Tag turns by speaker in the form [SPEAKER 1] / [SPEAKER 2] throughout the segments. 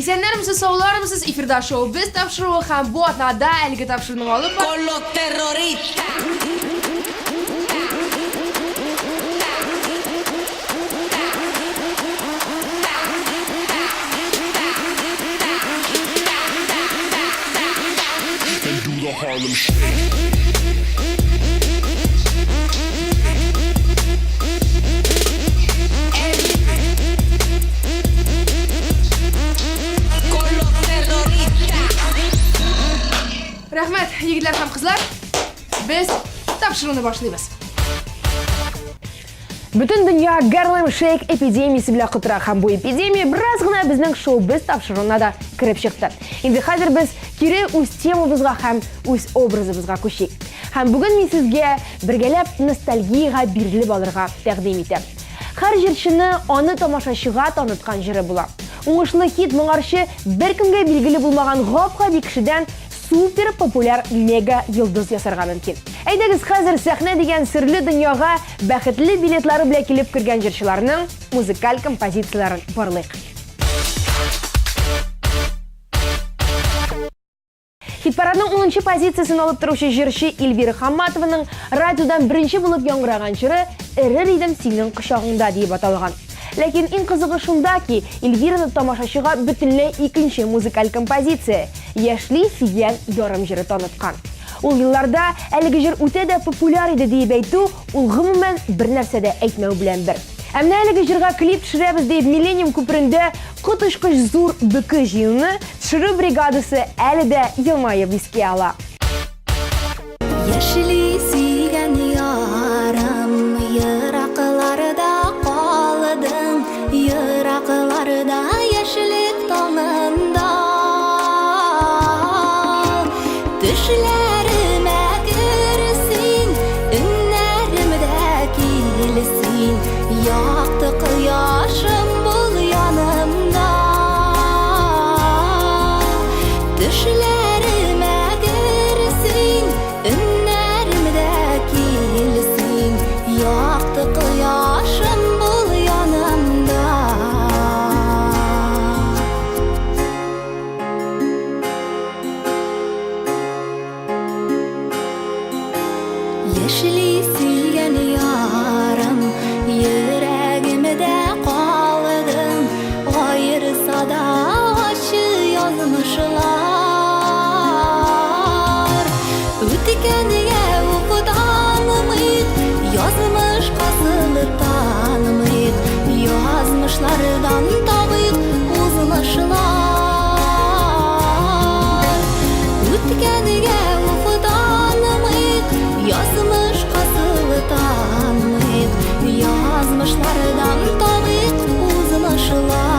[SPEAKER 1] İzleyenlerimiz, sağlarımız, efirde şovu biz tavşırığı hem bu atnada elgi tavşırının alıp
[SPEAKER 2] Con los terroristas.
[SPEAKER 3] Do the Harlem Shake.
[SPEAKER 1] Rahmet, yigitler hem kızlar. Biz tavşırığını başlayız. Bütün dünya Harlem Shake epidemiyası bilen kıtıra hem bu epidemiya biraz gına bizning showbiz tavşırığına da kirip çıktı. Endi hazır biz kiri o'z temamızga hem o'z obrazımızga ko'shik. Hem bugün men sizga birgalab nostalgiyaga berilib olirga taqdim etam. Har jirchini onu tomoshachiga tanitgan jiri bo'la. O'ngishli hit mo'ngarchi bir kimga belgili bo'lmagan g'ob-g'ob kishidan super popüler mega yıldız yasarga mümkün. Aydagiz hazır sahne degan sirli dunyoga baxtli biletlari bilan kelib kirgan jirchilarning muzikal kompozitsiyalarini barlayıq. Hitparadning 10-chi pozitsiyasini olib turuvchi jirchi Elvira Hammatovaning radiodan birinchi bo'lib yangragan jiri "Iri ridim sening qushog'ingda" deb atalgan. Lekin eng qizig'i shundaki, Elvirani tomoshachiga butunlay ikkinchi muzikal kompozitsiya "Yoshli suygan yorim" jiri tanitgan. U yillarda haligi jir o'ta da populyar edi deb aytdi, u umuman bir narsada aytmau bilan bir. Ammo haligi jirga klip tushiramiz deb Millennium ko'pirida qutishqish zo'r biqish yilni tushiruv brigadasi alida yilmayib esga ola.
[SPEAKER 4] Yoshli suygan yorim yiroqlarda qoldim, yiroqlarda yoshlik tong'imda tushlarimga kirsin, inlarimda kelsin, yoqdi quyoshim bul yonimda tushlarimga kirsin, inlarimda kelsin, yoqdi quyoshim bul yonimda. Yoshli suygan yorim yuragimda qoldim, g'oyir sada oshi yozmishlar o'tganiga o'qidan umid, yozmish qasili tanimid, yozmishlardan tobib o'zmishlar o'tganiga o'qidan umid, yozmish qasili tanimid, yozmishlardan tobib o'zmishlar.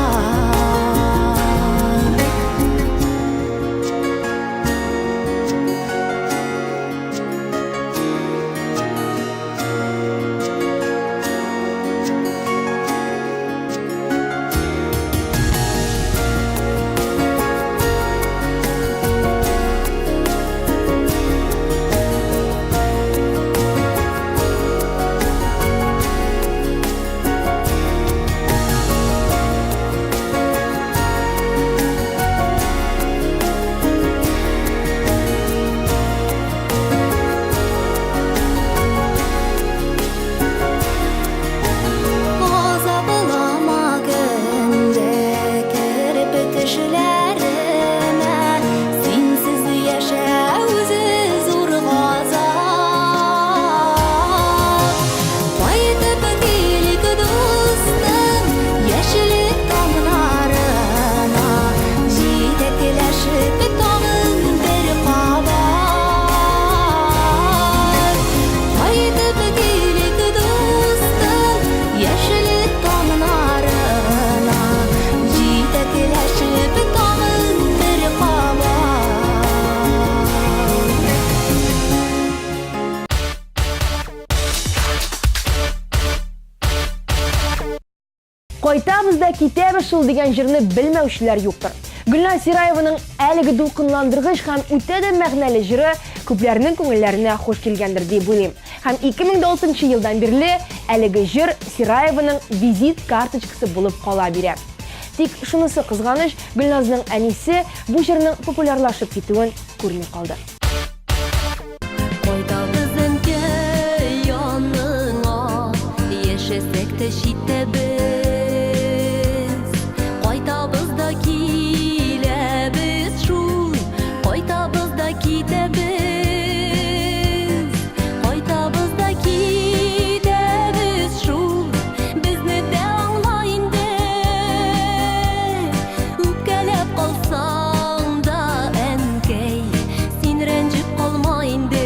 [SPEAKER 1] Qaytamızda kitaba şul degan jirni bilmevchilar yo'qdir. Gulnaz Sirayevaning aligi to'lqinlantirg'ish ham o'ta da ma'noli jiri ko'plarning ko'ngillarına xush kelgandir deb o'ylayman. Ham 2006-yildan beri aligi jir Sirayevaning vizit kartochkasi bo'lib qola beradi. Тик шунысы кызганыч, Гөлназның әнисе бу җырның популярлашып китүен күрми калды.
[SPEAKER 4] Яшәсәк тә читәбез, кайтабыз да киләбез шул, кайтабыз да китәбез, кайтабыз да китәбез шул, безне дә аңла инде, үпкәләп калсаң да әнкәй, син рәнҗеп калма инде.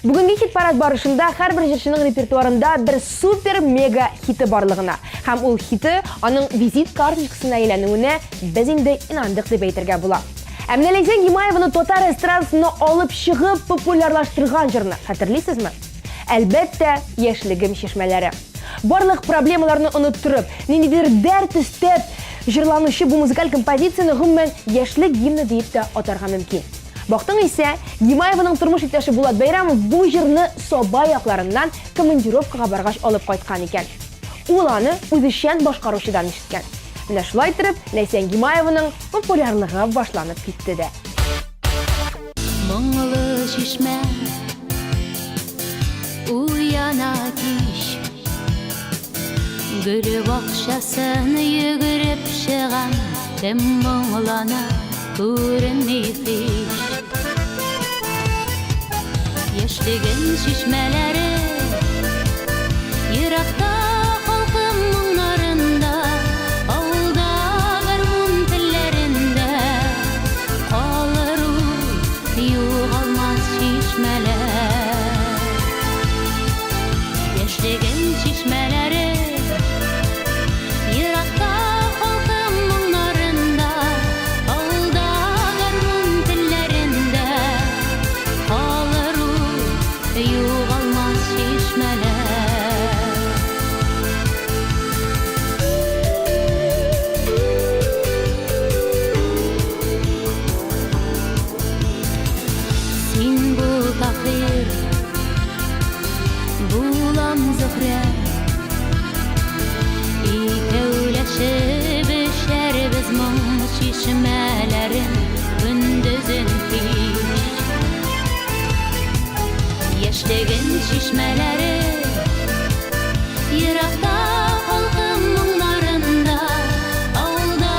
[SPEAKER 1] Бүгінгі хит-парад барышында һәрбір җырчының репертуарында бір супер-мега хиты барлыгына һәм ул хиты аның визит карточкасына әйләнүенә без инде инандык дип әйтергә була. Ә менә Ләйсән Гимаеваны татар эстрадасына алып чыгып популярлаштырган җырны хәтерлисезме? Әлбәттә, яшьлегем чишмәләре. Барлык проблемаларны оныттырып, ниндидер дәрт өстәп җырланучы бу музыкаль композицияны гомумән яшьлек гимны дип тә атарга мөмкин. Бактың исә, Гимаеваның тормыш иптәше Булат Бәйрәмов бу җырны Саба якларыннан командировкага баргач алып кайткан икән. Ул аны үзешчән башкаручыдан ишеткән. Менә шулай итеп, Ләйсән Гимаеваның популярлыгы башланып китте дә.
[SPEAKER 4] Моңлы чишмә уяна кич, гүле бакчасын йөгереп чыгам, кем моңлана күренми хиш. Яшьлегем чишмәләре еракта халкым моңнарында, авылда гармун телләрендә калыр ул югалмас чишмәләр. Яшьлегем чишмәләре еракта халкым моңнарында, авылда гармун телләрендә калыр ул югалмас чишмәләр. Син бул тахир, булам зөһрә, икәүләшеп эчәрбез моң чишмәләрен көндезен кич. Яшьтеген шишмәләре Еракта халкым моңнарында Авылда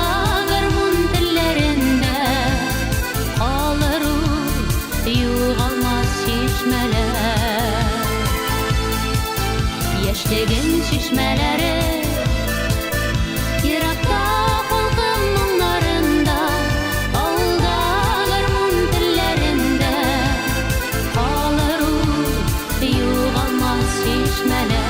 [SPEAKER 4] гармун телләрендә Калыр ул югалмас шишмәләр Яшьтеген шишмәләре Еракта халкым моңнарында Авылда гармун телләрендә Калыр ул югалмас шишмәләр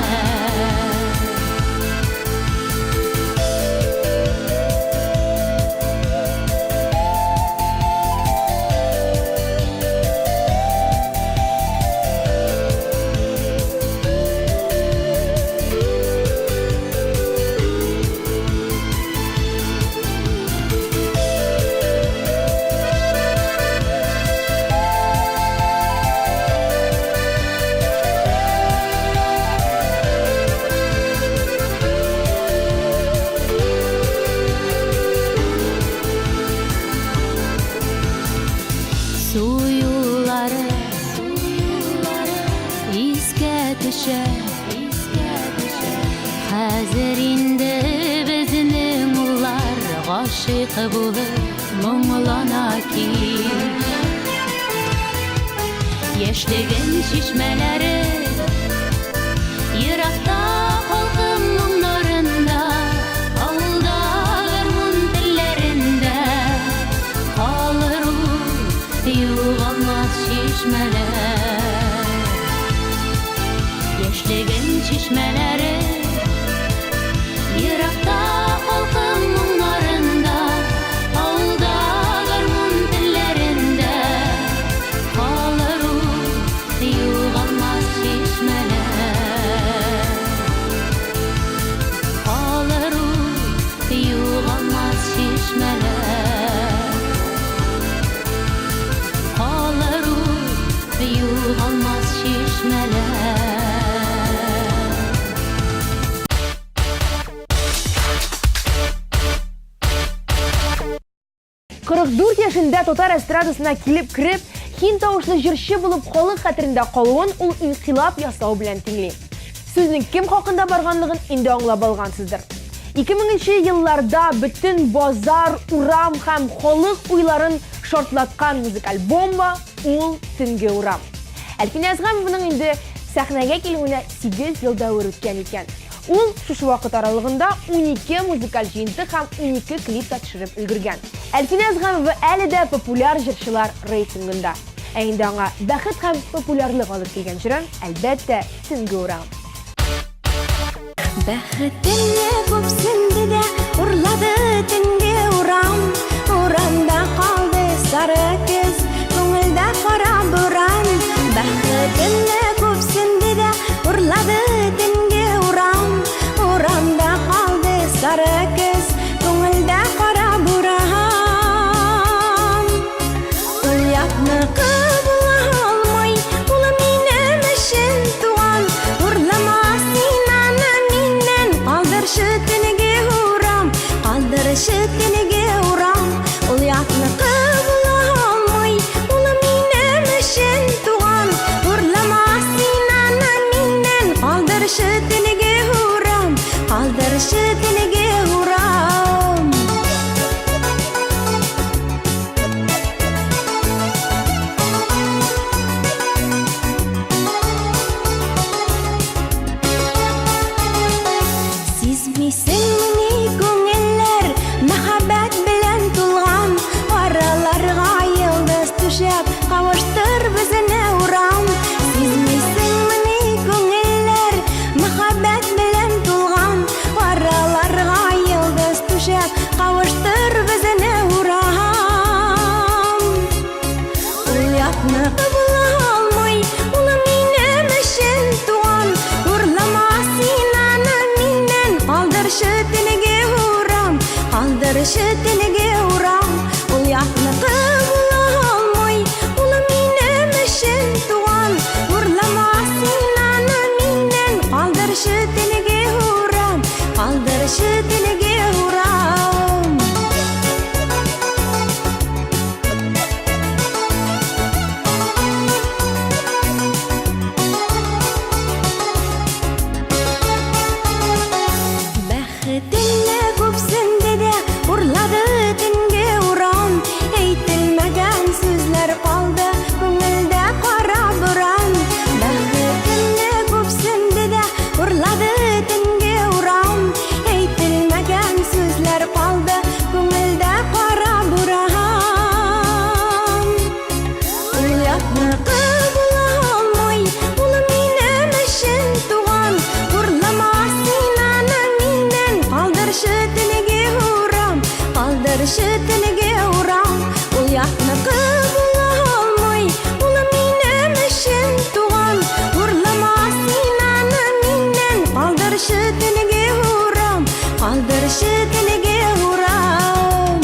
[SPEAKER 4] Су юллары искә төшә Хәзер инде безнең уллар Гашыйк булып моңлана кил Яшьтеген шишмәләре Еракта халкым моңнарында Авылда гармун телләрендә Калыр ул югалмас шишмәләр Яшьтеген шишмәләре Еракта халкым моңнарында Авылда гармун телләрендә Калыр ул югалмас шишмәләр Калыр ул югалмас шишмәләр Калыр ул югалмас шишмәләр
[SPEAKER 1] 44 яшында татар эстрадасына килеп кирип, хин тавышлы җырчы булып халык хәтерендә калуын ул инкыйлаб ясау белән тиңли. Сүзнең кем хакында барганлыгын инде аңлап алгансыздыр. 2000 елларда бүтән базар, урам һәм халык уйларын шартлаткан музыкаль бомба ул Төнге урам. Әлфинә Әзгәмованың инде сәхнәгә килүенә 8 ел дәвер үткән икән. Ул шушы вакыт аралыгында 12 музыкаль җыентык һәм 12 клип төшереп өлгергән. Әлфинә Әзгәмова әле дә популяр җырчылар рейтингында. Ә инде аңа бәхет һәм популярлык алып килгән җырын әлбәттә Төнге урам.
[SPEAKER 5] Бәхетемне күпсенде дә урлады төнге урам. Урамда калды сары көз, күңелдә кара буран. Бәхетемне күпсенде дә урлады төнге урам. Урамда калды сары көз, күңелдә кара буран. Ул ятны кабула алмай, ул минем өчен туган. Урламас Төнге урам, калдырышы төнге урам. Ул ятны кабула алмай, ул минем өчен туган. Урламас син аны миннән, калдырышы төнге урам, калдырышы төнге урам. Сизмисеңмени күңелләр мәхәббәт белән тулган. Араларга йолдыз төшәп, кавыштыр безне урам. Сизмисеңмени күңелләр мәхәббәт белән тулган. Араларга йолдыз төшәп, кавыштыр безне урам. Ул ятны кабула алмай, ул минем өчен туган. Урламас син аны миннән, калдырышы төнге урам, калдырышы төнге урам. Ул ятны кабула алмай, ул минем өчен туган. Урламас син аны миннән, калдырышы төнге урам, калдырышы төнге урам. Калдыршы тенеге урам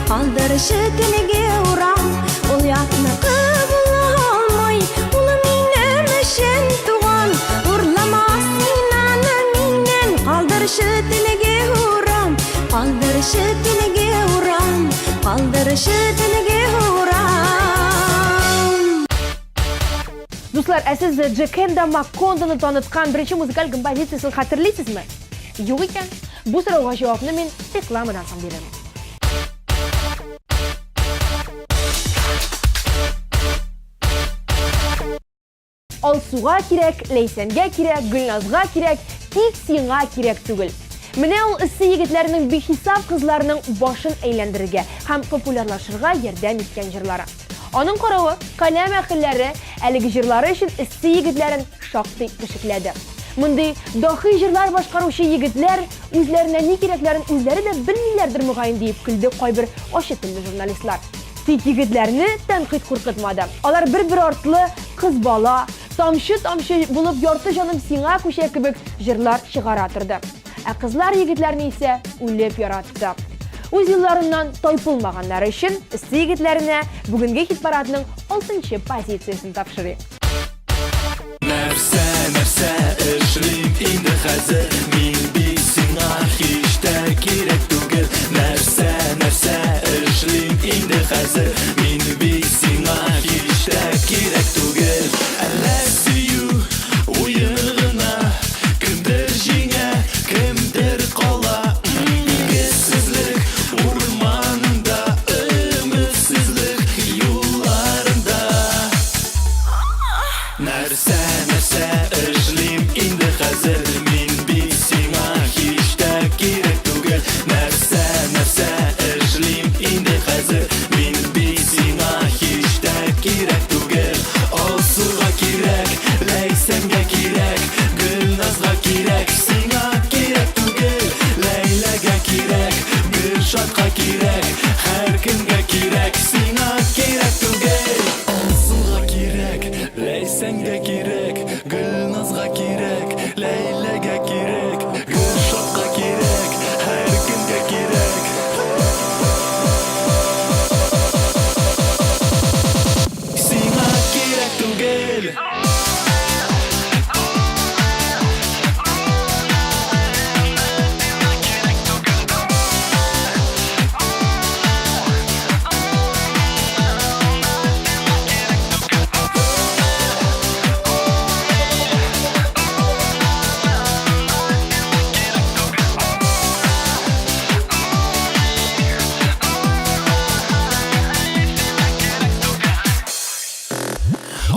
[SPEAKER 5] Калдыршы тенеге урам Ул ятны кыбыла алмай Улы минем өчен туган Урлама син аны миннен Калдыршы тенеге урам Калдыршы тенеге урам Калдыршы тенеге урам
[SPEAKER 1] Дуслар, сіз Джекенда Маккондоны таныткан бірінші музыкаль композициясын хатırlaysызмы? Юк екен. Бұл сұрауға жауапны мен рекламадан соң беремін. Алсуға керек, Лейсенге керек, Гүлназға керек, тик сиңа керек түгел. Менә ул иссе егетләрнең бихисап кызларның башын әйләндерергә һәм популярлашырга ярдәм иткән җырлары. Аның каравы, каләм әхилләре әлеге җырлары өчен иссе егетләрен шактый пешекләде. Мондый дахи җырлар башкаручы егетләр үзләренә ни кирәкләрен үзләре дә белмиләрдер мөгаен дип көлде кайбер ачы телле журналистлар. Тик егетләрне тәнкыйть куркытмады. Алар бер-бер артлы кыз бала, тамчы-тамчы булып ярты җаным сиңа күчә кебек җырлар чыгара торды. Ә кызлар егетләрне исә үлеп яратты. Үз елларыннан тайпылмаганнар өчен иссе егетләренә бүгенге хит-парадның 6-нчы позициясын тапшырыйк.
[SPEAKER 6] Нәрсә эшлим инде хәзер мин бит сиңа һич тә кирәк түгел. Нәрсә эшлим инде хәзер мин бит сиңа һич тә кирәк түгел. Әллә сөю уйгына кемдер җиңә, кемдер кала. Игесезлек урманында, өметсезлек юлларында. Нәрсә эшлим инде хәзер мин бит сиңа һич тә кирәк түгел. Нәрсә эшлим инде хәзер мин бит сиңа һич тә кирәк түгел. Алсуга кирәк, Ләйсәнгә кирәк, Гөлназга кирәк, сиңа кирәк түгел. Ләйләгә кирәк, Гөлшатка кирәк, һәркемгә кирәк, сиңа кирәк түгел. Алсуга кирәк, Ләйсәнгә кирәк, Гөлназга кирәк, Ләйләгә кирәк, Гөлшатка кирәк, һәркемгә кирәк. Сиңа кирәк түгел.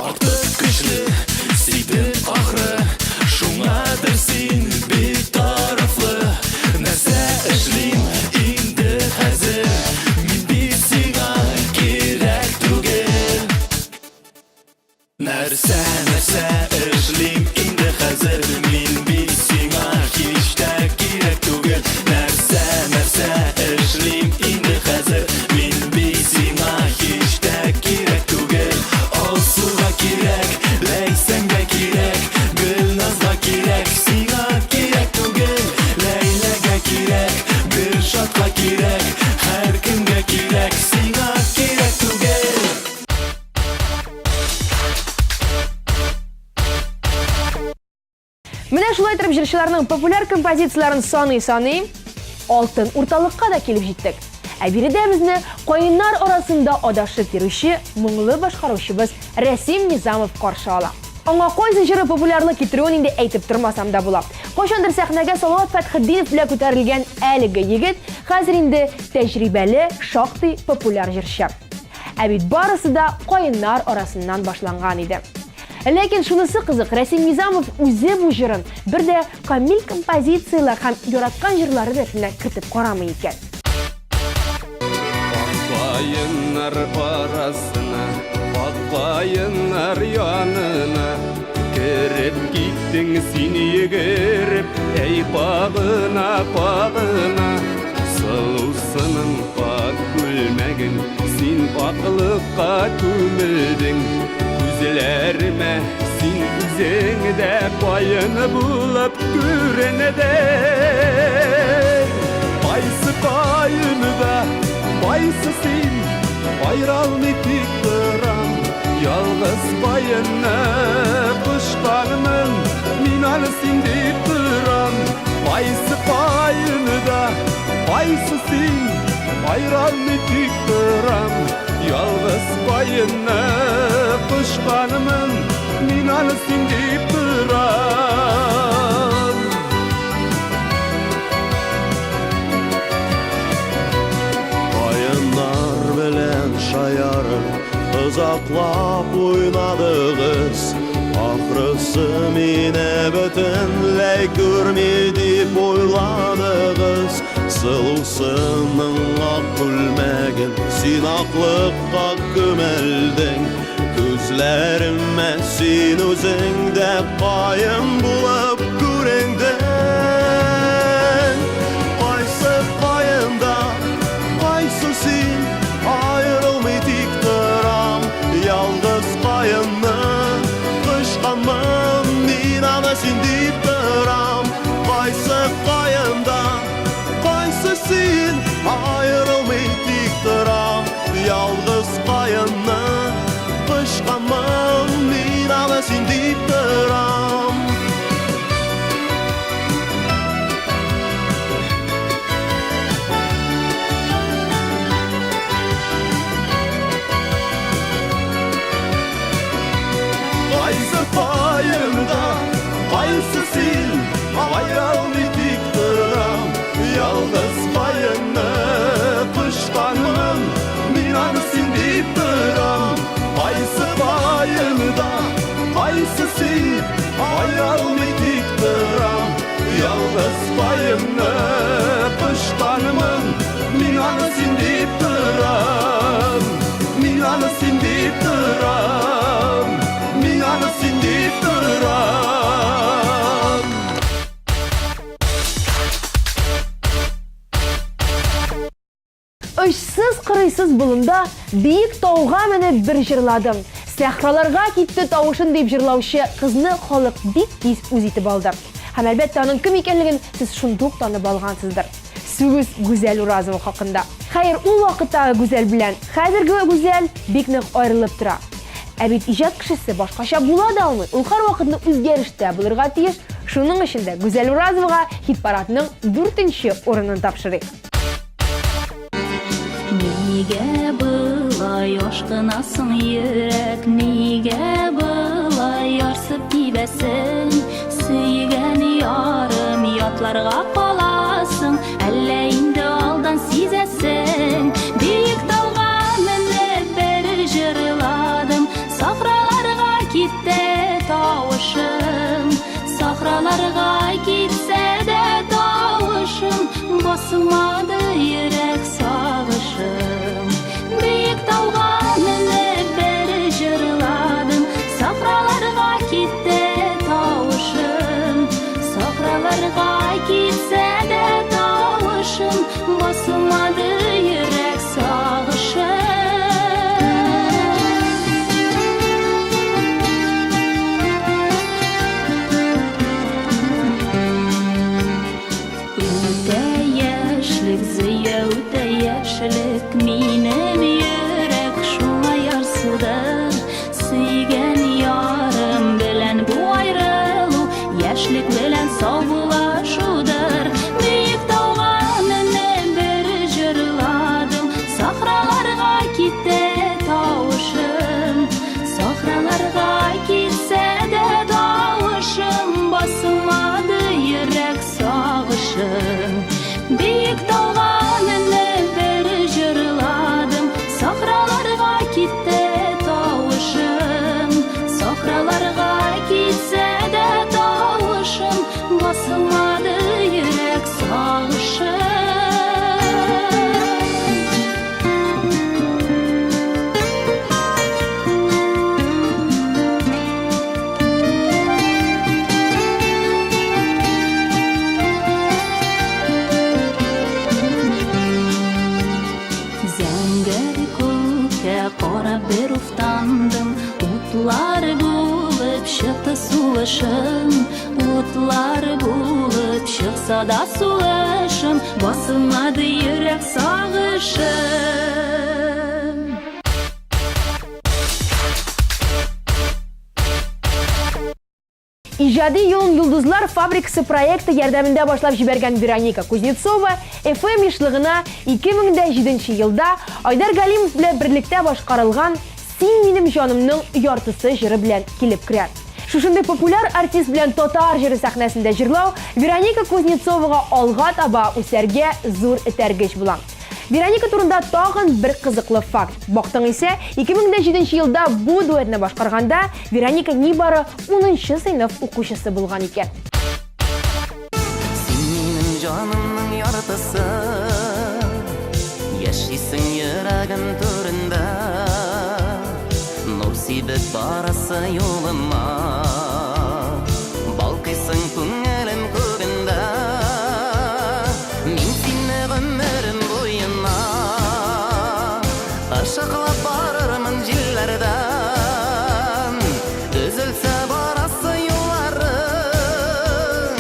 [SPEAKER 6] Артык көчле, сидеп ахры, шуңадыр син битарафлы. Нәрсә эшлим инде хәзер, мин бит сиңа кирәк түгел. Нәрсә эшлим инде хәзер, мин бит сиңа һич тә кирәк түгел. Нәрсә эшлим инде хәзер, мин бит сиңа һич тә кирәк түгел. Алсуга кирәк, Ләйсәнгә кирәк, Гөлназга кирәк, сиңа кирәк түгел. Ләйләгә кирәк, Гөлшатка кирәк, һәркемгә кирәк, сиңа кирәк түгел.
[SPEAKER 1] Менә шулай итеп җырчыларның популяр композицияларын саный, алтын урталыкка да килеп җиттек. Ә биредә безне каеннар арасында адашып йөрүче моңлы башкаручыбыз Рәсим Низамов каршы ала. Аңа кайсы җыры популярлык китерүен инде әйтеп тормасам да була. Кайчандыр сәхнәгә Салават Фәтхетдинов белән күтәрелгән әлеге егет хәзер инде тәҗрибәле, шактый популяр җырчы. Ә бит барысы да каеннар арасыннан башланган иде. Ләкин шунысы кызык, Рәсим Низамов үзе бу җырын бердә камил композицияләр һәм яраткан җырлары рәтенә кертеп карамый икән.
[SPEAKER 6] Bayınlar arasına, bayınlar yanına Girip gittin seni girip, ey bağına bağına Sılusının bak gülmegin, sen baklıkka tümüldün Güzlerime sen üzerinde bayını bulup görenede Baysı bayını da Baysı sen, bayrağını diktiram Yalnız bayını kışkanımın Minanı sen diktiram Baysı bayını da Baysı sen, bayrağını diktiram Yalnız bayını kışkanımın Minanı sen diktiram Şayarım, ızaklap oynadığız Ahırısı mine bütünley görmedip oyladığız Sılusının ak gülmegin, sen aklıkka gömeldin Gözlerime sen özünde bayım bulup görendin Qaysı bayında, qaysı sen ayrılmaydıktıram Yalnız bayını kışkanmam Minanı sen diktiram Qaysı qayında Qaysı sen ayrılmaydıktıram Yalnız qayını kışkanmam Minanı sen diktiram Bayımda, bayısı sil, bayrağını diktiram Yalnız bayını kışkanmın, minanı sen diktiram Bayısı bayımda, bayısı sil, bayrağını diktiram Yalnız bayını kışkanmın, minanı sen diktiram Minanı sen diktiram Minanı sen diktiram
[SPEAKER 1] Ышсыз кырыйсыз булымда бийик тауга менеп бир җырладым. Сәхраларга китте тавышын дип җырлаучы кызны халык бик тиз үз итеп алды. Һәм әлбәттә аның кем икәнлеген сез шундук танып алгансыздыр. Сүгез Гүзәл Уразова хакында. Хәер, ул вакыттагы Гүзәл белән хәзерге Гүзәл бик нык аерылып тора. Ә бит иҗат кешесе башкача була да алмый. Ул һәрвакытны үзгәрештә булырга тиеш. Шуның өчен дә Гүзәл Уразовага хит-парадның 4нче урынын тапшырыйк.
[SPEAKER 4] Нигә былай ашкынасың йөрәк, нигә былай ярсып тибәсең? Сөйгән ярым ятларга каласың, әллә инде алдан сизәсең? Бик тауга менеп бер җырладым, сахраларга китте тавышым, сахраларга китсә дә тавышым, басмады йөрәк сагышым. Бик тауга менеп бер җырладым, сахраларга китте тавышым, сахраларга китсә дә тавышым, басмады йөрәк сагышым. Яшьлек минем йөрәк шуңа ярсыды, сөйгән ярым белән бу аерылу яшьлек белән саубулашудыр. Бик тауга менеп бер җырладым, сахраларга китте тавышым, сахраларга китсә дә тавышым, басмады йөрәк сагышым. Бик тауга менеп бер җырладым, Süngeri köke qarab bir uftandım Utlar bulup çıktı sulaşım Utlar bulup çıksa da sulaşım Basılmadı yürek sağışım
[SPEAKER 1] İjadi yolun Yıldızlar Fabrikası proyekti yardımında başlap жиберген Вероника Кузнецова FM işligine 2007 yılda Ayдар Галимов bilen birlikte başkarılgan Sen Minim Janımның yartısı jiri bilen kilip kirer. Şuşunday populyar artist bilen Totar jiri sahnasında jirlaw Вероника Кузнецоваға alğa taba üserge zor etergeç bulan. Вероника турында tağın bir kızıklı fakt. Baktın ise 2007 yılda bu duetini başkarganda Вероника nibari 10. sınıf okuşusu bulgan iken.
[SPEAKER 7] Sen benim canımның yartısı Yaşaysın yüreğim turunda Nur sebep barası yoluma Balkıysın көңілім kөгінде Мен seni ömrüm boyuna Aşıqlap barırmın jillerden Üzülse barası yollarım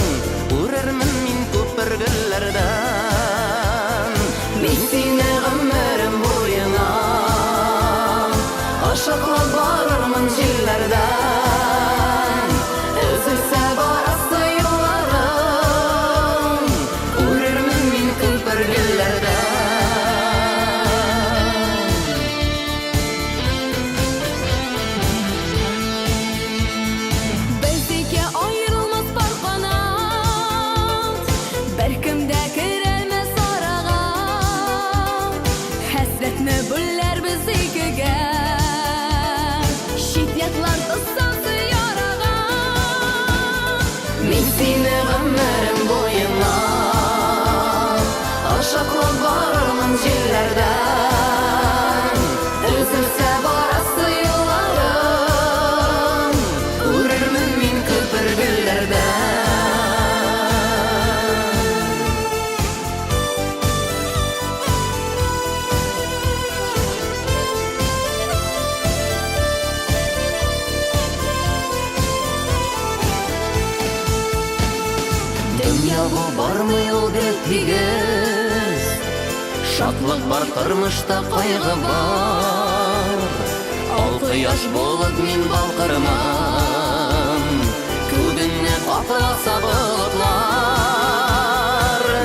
[SPEAKER 7] Urarmın men köpürgüllerden Men seni ömrüm boyuna Aşıqlap barırmın jillerden Üzülse barası yollarım Urarmın men köpürgüllerden
[SPEAKER 5] Bizdeki ayrılmaz barqanat Berkimde kiremez arağa Hasretme buller biz ikiga Şiddetler ıssansı yarağa
[SPEAKER 7] Men seni ömrüm boyuna Aşıqlap barırmın jillerden Üzülse barası yollarım Urarmın men köpürgüllerden Dünya bu barmı yol göktigiz Şatlık var tırmışta kaygı var Altı yaş bolup men balkırmam Kөгіне қатыласа bulutlar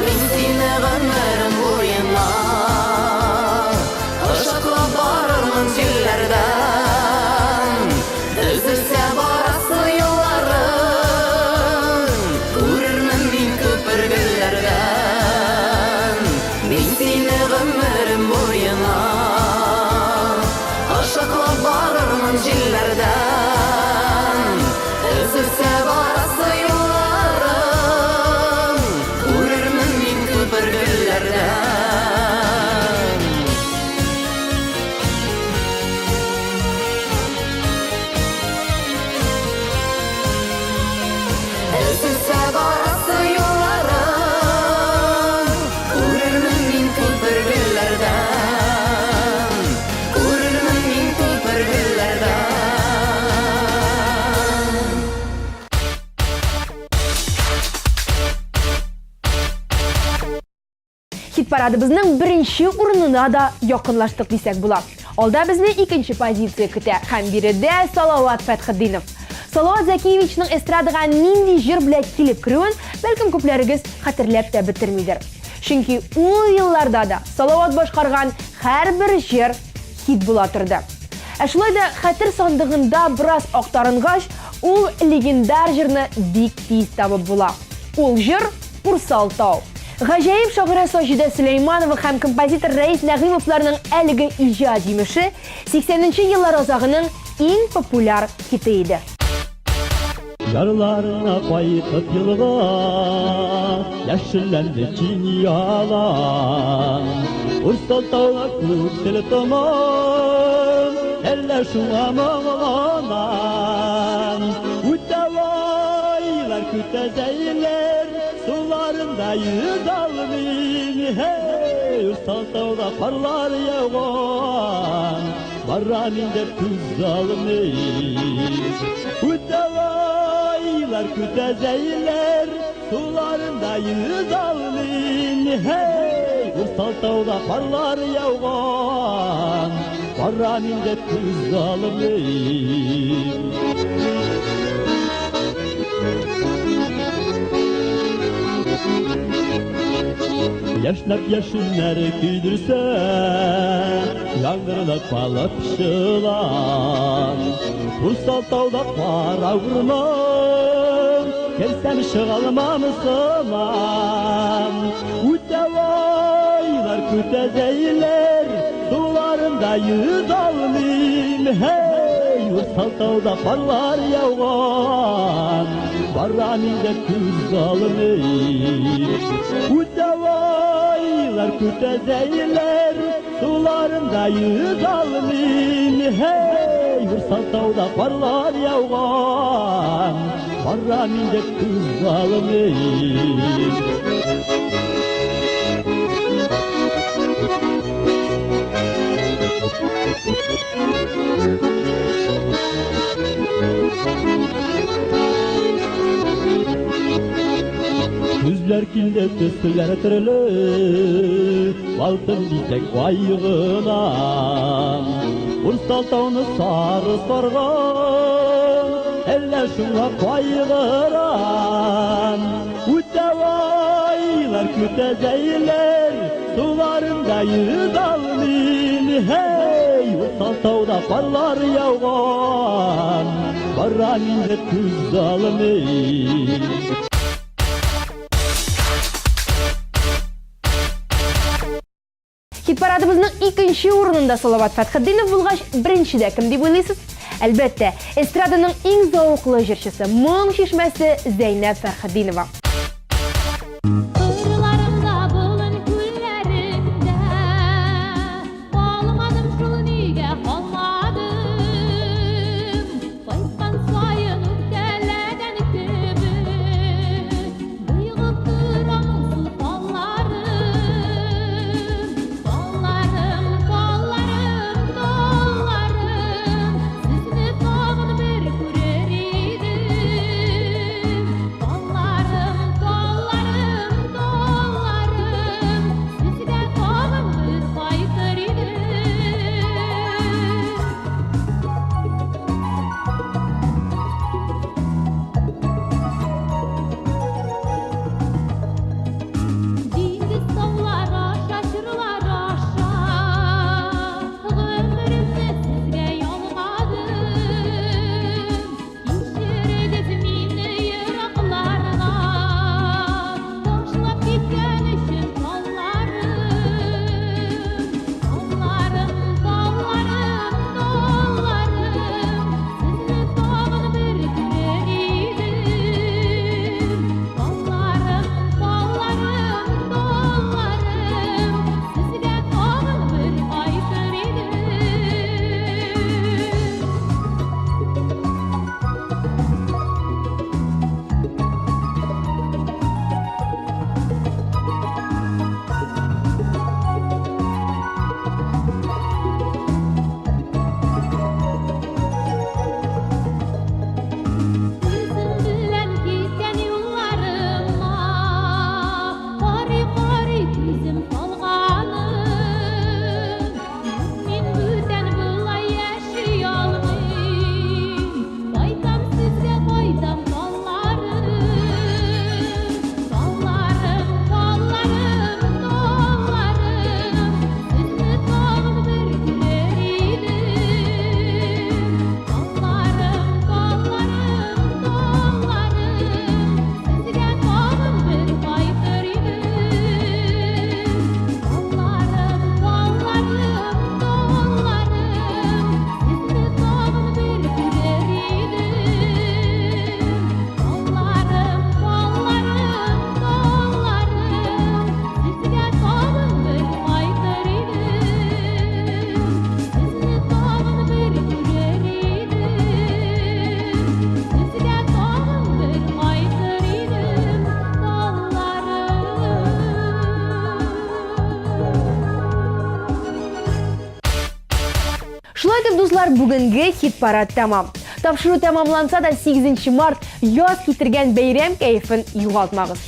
[SPEAKER 7] Men seni ömrüm boyuna Aşıqlap barırmın jillerden Üzülse barası yollarım Urarmın men köpürgüllerden Men seni ömrüm boyuna Aşıqlap barırmın jillerden Üzülse barası yollarım Urarmın men köpürgüllerden Üzülse barası yollarım Urarmın men köpürgüllerden Urarmın men köpürgüllerden
[SPEAKER 1] Hit paradımızın birinci urununa da yakınlaştık desek bular. Alda bizni ikinci pozitsiya kütə. Hem biri de Salavat Fathiddinov. Salavat Zakiyevichning estradaga nindi jir bilan kelib kiruvin balkim ko'plarimiz xatirlab da bitirmaydir. Chunki o yillarda da Salavat boshqargan har bir jir hit bo'la turdi. Shunday da xatir sondig'ida biroz oqtaringach, u legendar jirni bik tez tabib bo'la. Ul jir Ursaltov. G'ajoyib shoira Sojida Suleymanova ham kompozitor Rais Nag'imovlarning aligi ijod yemishi 80-yillar ozog'ining eng populyar hiti edi.
[SPEAKER 8] Yarlarına baytıp yılga Yaşıllandı cinyalan Ursal tağla kuşteli tamam Eller şuna mağlanan Utavaylar kütezeyler Sularında yüz almin Hey Ursaltauda karlar yağan Barram inde tuz almayız Kütevaylar kütezeyler Sularında yüz almayın Hey! Ursaltauda karlar yağan Barram inde tuz almayız Yaşnap yaşınları küydürse Yangırlap alıp şılan Ursaltauda para vurmam Gelsem şığalmam sığmam Ütevaylar kütezeyler Sularında yüz almayım Hey! Ursaltauda parlar yağan Barraminde tuz almayım Ütevaylar kütezeyler Sularında yüz almayım Hey! Ursaltauda parlar yağan Barraminde tuz almayım Yüzler kilde tüsler türlü Altın bitek vayığına Ursaltau'nu sarı sorgan Eller şuna koyğıran Ütevaylar kütezeyler Sularında yüz almayın Hey! Ursaltauda parlar yağan Barraminde tuz almayın
[SPEAKER 1] Hit paradımızın ikinci ornunda Salavat Fathidinov bulgaç birinchide kim deb o'ylaysiz? Albatta, estradanın eng zavqli jirchisi, Mo'ng shishmasi Zeynep Farhidinova.
[SPEAKER 4] Kırlarımda bulun küllerimde Olmadım şuniga olmadım Koysan soyun ülkeleden gibi Duygup duramın su kollarım Kollarım, kollarım, kollarım Sizni tağın bir kürer idim Kollarım
[SPEAKER 1] Шулай итеп, дуслар, бүгенге хит-парад тәмам. Тапшыру тәмамланса да 8 март яз китергән бәйрәм кәефен югалтмагыз.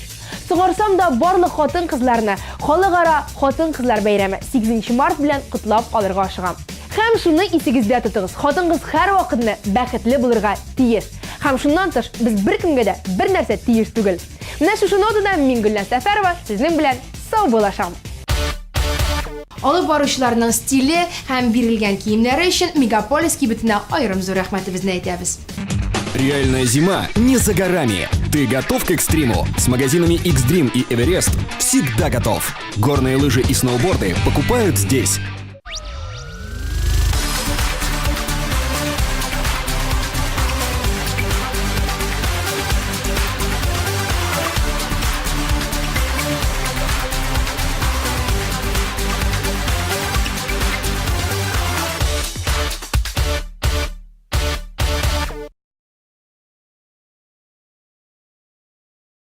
[SPEAKER 1] Сыгарсам да барлык хатын-кызларны халыкара хатын-кызлар бәйрәме 8 март белән котлап алырга ашыгам. Һәм шуны исегездә тотыгыз. Хатын-кыз һәр вакытны бәхетле булырга тиеш. Һәм шуннан тыш без беркемгә дә бер нәрсә тиеш түгел. Менә шушы нотада мин Гөлназ Сәфәрова сезнең белән сау булашам. Алып баручыларның стиле һәм бирелгән киемнәре өчен Мегаполис кибетенә аерым зур рәхмәтебезне әйтәбез.
[SPEAKER 9] Реальная зима не за горами. Ты готов к экстриму? С магазинами X-Dream и Everest всегда готов. Горные лыжи и сноуборды покупают здесь.